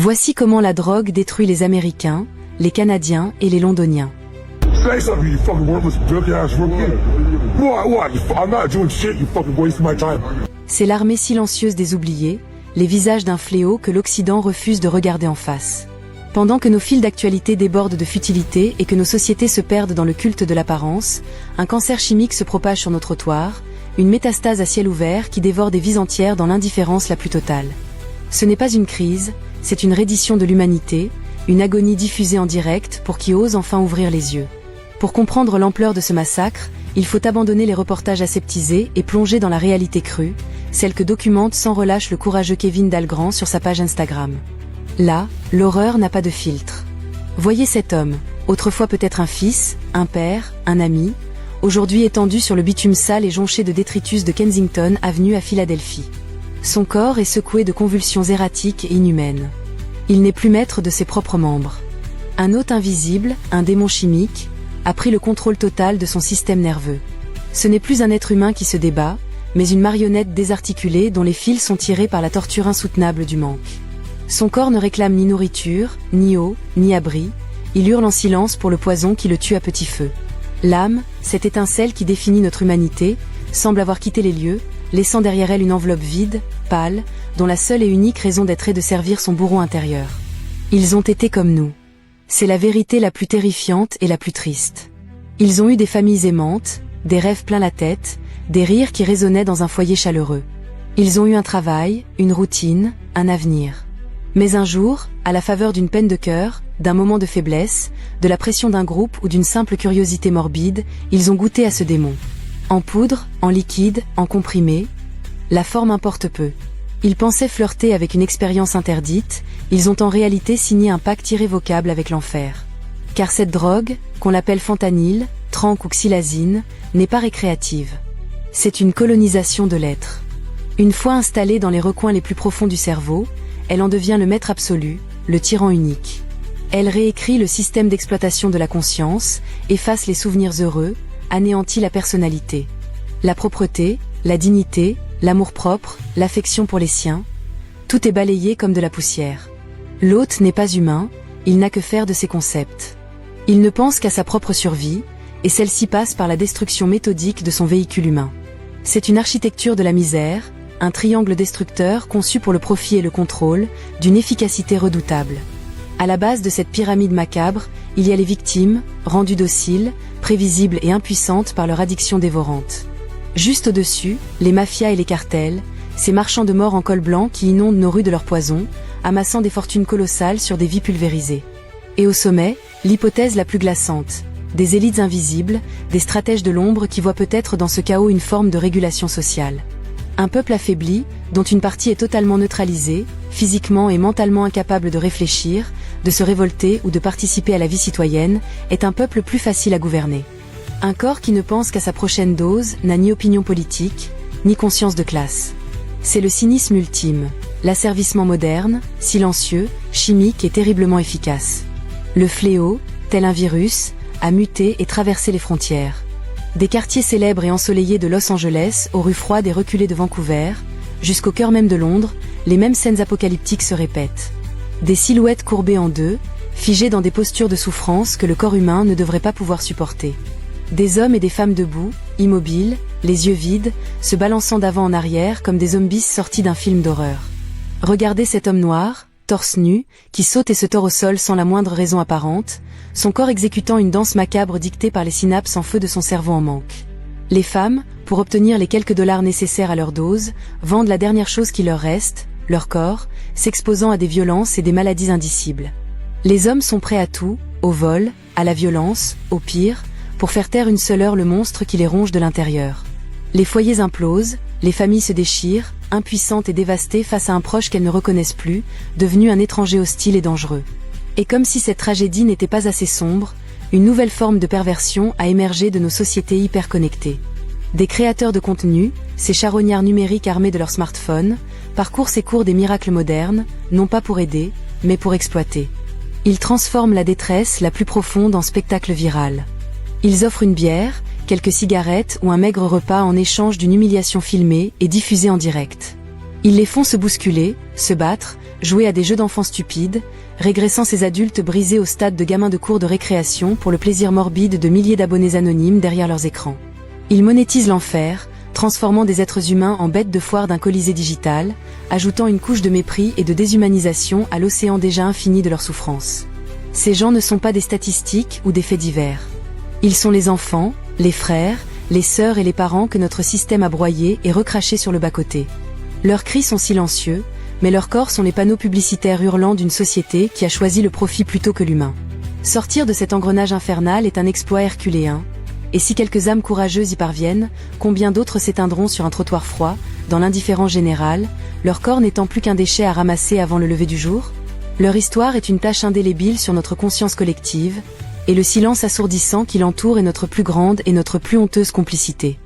Voici comment la drogue détruit les Américains, les Canadiens et les Londoniens. Say something, you fucking worthless jerk-ass rookie. What? I'm not doing shit, you fucking waste my time. C'est l'armée silencieuse des oubliés, les visages d'un fléau que l'Occident refuse de regarder en face. Pendant que nos fils d'actualité débordent de futilité et que nos sociétés se perdent dans le culte de l'apparence, un cancer chimique se propage sur nos trottoirs, une métastase à ciel ouvert qui dévore des vies entières dans l'indifférence la plus totale. Ce n'est pas une crise, c'est une reddition de l'humanité, une agonie diffusée en direct pour qui ose enfin ouvrir les yeux. Pour comprendre l'ampleur de ce massacre, il faut abandonner les reportages aseptisés et plonger dans la réalité crue, celle que documente sans relâche le courageux Kevin Dalgrand sur sa page Instagram. Là, l'horreur n'a pas de filtre. Voyez cet homme, autrefois peut-être un fils, un père, un ami, aujourd'hui étendu sur le bitume sale et jonché de détritus de Kensington Avenue à Philadelphie. Son corps est secoué de convulsions erratiques et inhumaines. Il n'est plus maître de ses propres membres. Un hôte invisible, un démon chimique, a pris le contrôle total de son système nerveux. Ce n'est plus un être humain qui se débat, mais une marionnette désarticulée dont les fils sont tirés par la torture insoutenable du manque. Son corps ne réclame ni nourriture, ni eau, ni abri, il hurle en silence pour le poison qui le tue à petit feu. L'âme, cette étincelle qui définit notre humanité, semble avoir quitté les lieux, laissant derrière elle une enveloppe vide, pâle, dont la seule et unique raison d'être est de servir son bourreau intérieur. Ils ont été comme nous. C'est la vérité la plus terrifiante et la plus triste. Ils ont eu des familles aimantes, des rêves plein la tête, des rires qui résonnaient dans un foyer chaleureux. Ils ont eu un travail, une routine, un avenir. Mais un jour, à la faveur d'une peine de cœur, d'un moment de faiblesse, de la pression d'un groupe ou d'une simple curiosité morbide, ils ont goûté à ce démon. En poudre, en liquide, en comprimé, la forme importe peu. Ils pensaient flirter avec une expérience interdite, ils ont en réalité signé un pacte irrévocable avec l'enfer. Car cette drogue, qu'on l'appelle fentanyl, tranq ou xylazine, n'est pas récréative. C'est une colonisation de l'être. Une fois installée dans les recoins les plus profonds du cerveau, elle en devient le maître absolu, le tyran unique. Elle réécrit le système d'exploitation de la conscience, efface les souvenirs heureux, anéantit la personnalité. La propreté, la dignité, l'amour-propre, l'affection pour les siens, tout est balayé comme de la poussière. L'hôte n'est pas humain, il n'a que faire de ses concepts. Il ne pense qu'à sa propre survie, et celle-ci passe par la destruction méthodique de son véhicule humain. C'est une architecture de la misère, un triangle destructeur conçu pour le profit et le contrôle, d'une efficacité redoutable. À la base de cette pyramide macabre, il y a les victimes, rendues dociles, prévisibles et impuissantes par leur addiction dévorante. Juste au-dessus, les mafias et les cartels, ces marchands de mort en col blanc qui inondent nos rues de leur poison, amassant des fortunes colossales sur des vies pulvérisées. Et au sommet, l'hypothèse la plus glaçante, des élites invisibles, des stratèges de l'ombre qui voient peut-être dans ce chaos une forme de régulation sociale. Un peuple affaibli, dont une partie est totalement neutralisée, physiquement et mentalement incapable de réfléchir, de se révolter ou de participer à la vie citoyenne, est un peuple plus facile à gouverner. Un corps qui ne pense qu'à sa prochaine dose n'a ni opinion politique, ni conscience de classe. C'est le cynisme ultime, l'asservissement moderne, silencieux, chimique et terriblement efficace. Le fléau, tel un virus, a muté et traversé les frontières. Des quartiers célèbres et ensoleillés de Los Angeles aux rues froides et reculées de Vancouver, jusqu'au cœur même de Londres, les mêmes scènes apocalyptiques se répètent. Des silhouettes courbées en deux, figées dans des postures de souffrance que le corps humain ne devrait pas pouvoir supporter. Des hommes et des femmes debout, immobiles, les yeux vides, se balançant d'avant en arrière comme des zombies sortis d'un film d'horreur. Regardez cet homme noir, torse nu, qui saute et se tord au sol sans la moindre raison apparente, son corps exécutant une danse macabre dictée par les synapses en feu de son cerveau en manque. Les femmes, pour obtenir les quelques dollars nécessaires à leur dose, vendent la dernière chose qui leur reste, leur corps, s'exposant à des violences et des maladies indicibles. Les hommes sont prêts à tout, au vol, à la violence, au pire, pour faire taire une seule heure le monstre qui les ronge de l'intérieur. Les foyers implosent, les familles se déchirent, impuissantes et dévastées face à un proche qu'elles ne reconnaissent plus, devenu un étranger hostile et dangereux. Et comme si cette tragédie n'était pas assez sombre, une nouvelle forme de perversion a émergé de nos sociétés hyper connectées. Des créateurs de contenu, ces charognards numériques armés de leurs smartphones, parcourent ces cours des miracles modernes, non pas pour aider, mais pour exploiter. Ils transforment la détresse la plus profonde en spectacle viral. Ils offrent une bière, quelques cigarettes ou un maigre repas en échange d'une humiliation filmée et diffusée en direct. Ils les font se bousculer, se battre, jouer à des jeux d'enfants stupides, régressant ces adultes brisés au stade de gamins de cours de récréation pour le plaisir morbide de milliers d'abonnés anonymes derrière leurs écrans. Ils monétisent l'enfer, transformant des êtres humains en bêtes de foire d'un colisée digital, ajoutant une couche de mépris et de déshumanisation à l'océan déjà infini de leur souffrance. Ces gens ne sont pas des statistiques ou des faits divers. Ils sont les enfants, les frères, les sœurs et les parents que notre système a broyés et recrachés sur le bas-côté. Leurs cris sont silencieux, mais leurs corps sont les panneaux publicitaires hurlants d'une société qui a choisi le profit plutôt que l'humain. Sortir de cet engrenage infernal est un exploit herculéen, et si quelques âmes courageuses y parviennent, combien d'autres s'éteindront sur un trottoir froid, dans l'indifférence générale, leur corps n'étant plus qu'un déchet à ramasser avant le lever du jour? Leur histoire est une tache indélébile sur notre conscience collective, et le silence assourdissant qui l'entoure est notre plus grande et notre plus honteuse complicité.